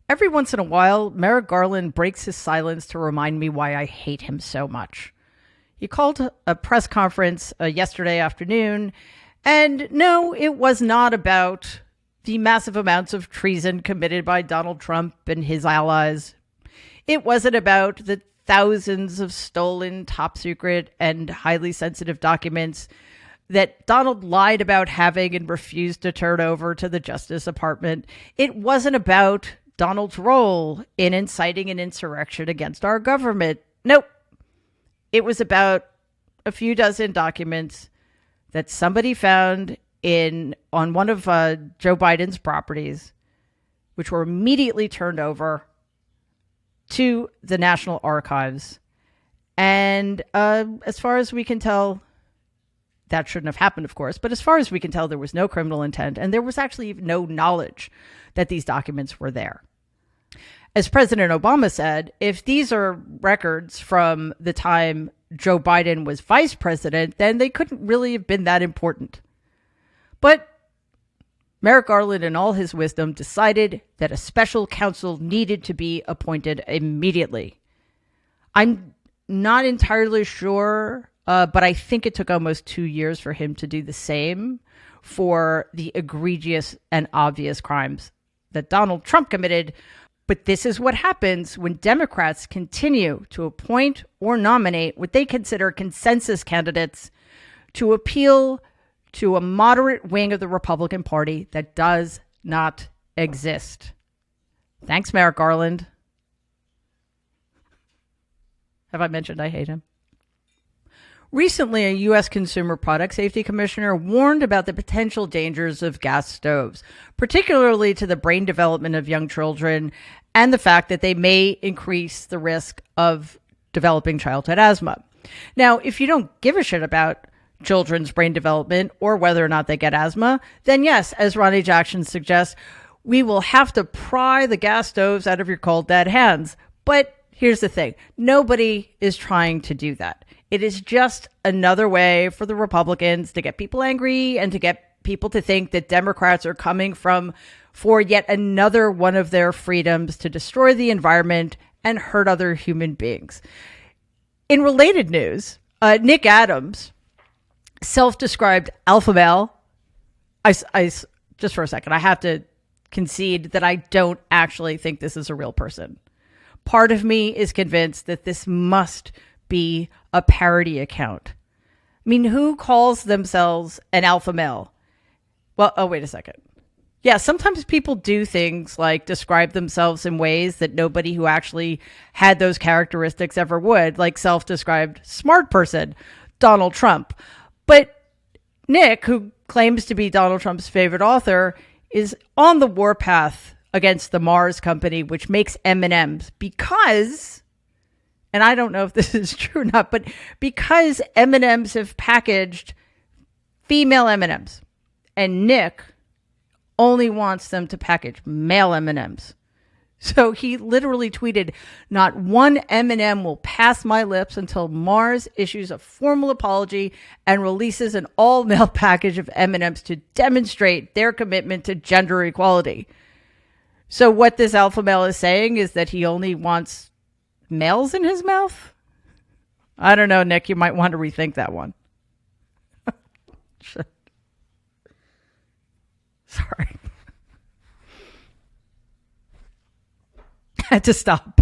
Every once in a while, Merrick Garland breaks his silence to remind me why I hate him so much. He called a press conference yesterday afternoon, and no, it was not about the massive amounts of treason committed by Donald Trump and his allies. It wasn't about the thousands of stolen, top secret, and highly sensitive documents that Donald lied about having and refused to turn over to the Justice Department. It wasn't about Donald's role in inciting an insurrection against our government. Nope. It was about a few dozen documents that somebody found on one of Joe Biden's properties, which were immediately turned over to the National Archives. And as far as we can tell, that shouldn't have happened, of course. But as far as we can tell, there was no criminal intent, and there was actually no knowledge that these documents were there. As President Obama said, if these are records from the time Joe Biden was vice president, then they couldn't really have been that important. But Merrick Garland, in all his wisdom, decided that a special counsel needed to be appointed immediately. I'm not entirely sure, but I think it took almost 2 years for him to do the same for the egregious and obvious crimes that Donald Trump committed. But this is what happens when Democrats continue to appoint or nominate what they consider consensus candidates to appeal to a moderate wing of the Republican Party that does not exist. Thanks, Merrick Garland. Have I mentioned I hate him? Recently, a U.S. Consumer Product Safety Commissioner warned about the potential dangers of gas stoves, particularly to the brain development of young children and the fact that they may increase the risk of developing childhood asthma. Now, if you don't give a shit about children's brain development or whether or not they get asthma, then yes, as Ronnie Jackson suggests, we will have to pry the gas stoves out of your cold, dead hands. But here's the thing. Nobody is trying to do that. It is just another way for the Republicans to get people angry and to get people to think that Democrats are coming for yet another one of their freedoms to destroy the environment and hurt other human beings. In related news, Nick Adams, self-described alpha male. I just for a second, I have to concede that I don't actually think this is a real person. Part of me is convinced that this must be a parody account. I mean, who calls themselves an alpha male? Well, oh, wait a second. Yeah, sometimes people do things like describe themselves in ways that nobody who actually had those characteristics ever would, like self-described smart person, Donald Trump. But Nick, who claims to be Donald Trump's favorite author, is on the warpath against the Mars company, which makes M&Ms because, and I don't know if this is true or not, but because M&Ms have packaged female M&Ms, and Nick only wants them to package male M&Ms. So he literally tweeted, "Not one M&M will pass my lips until Mars issues a formal apology and releases an all-male package of M&Ms to demonstrate their commitment to gender equality." So what this alpha male is saying is that he only wants males in his mouth? I don't know, Nick. You might want to rethink that one. Sorry. Had to stop.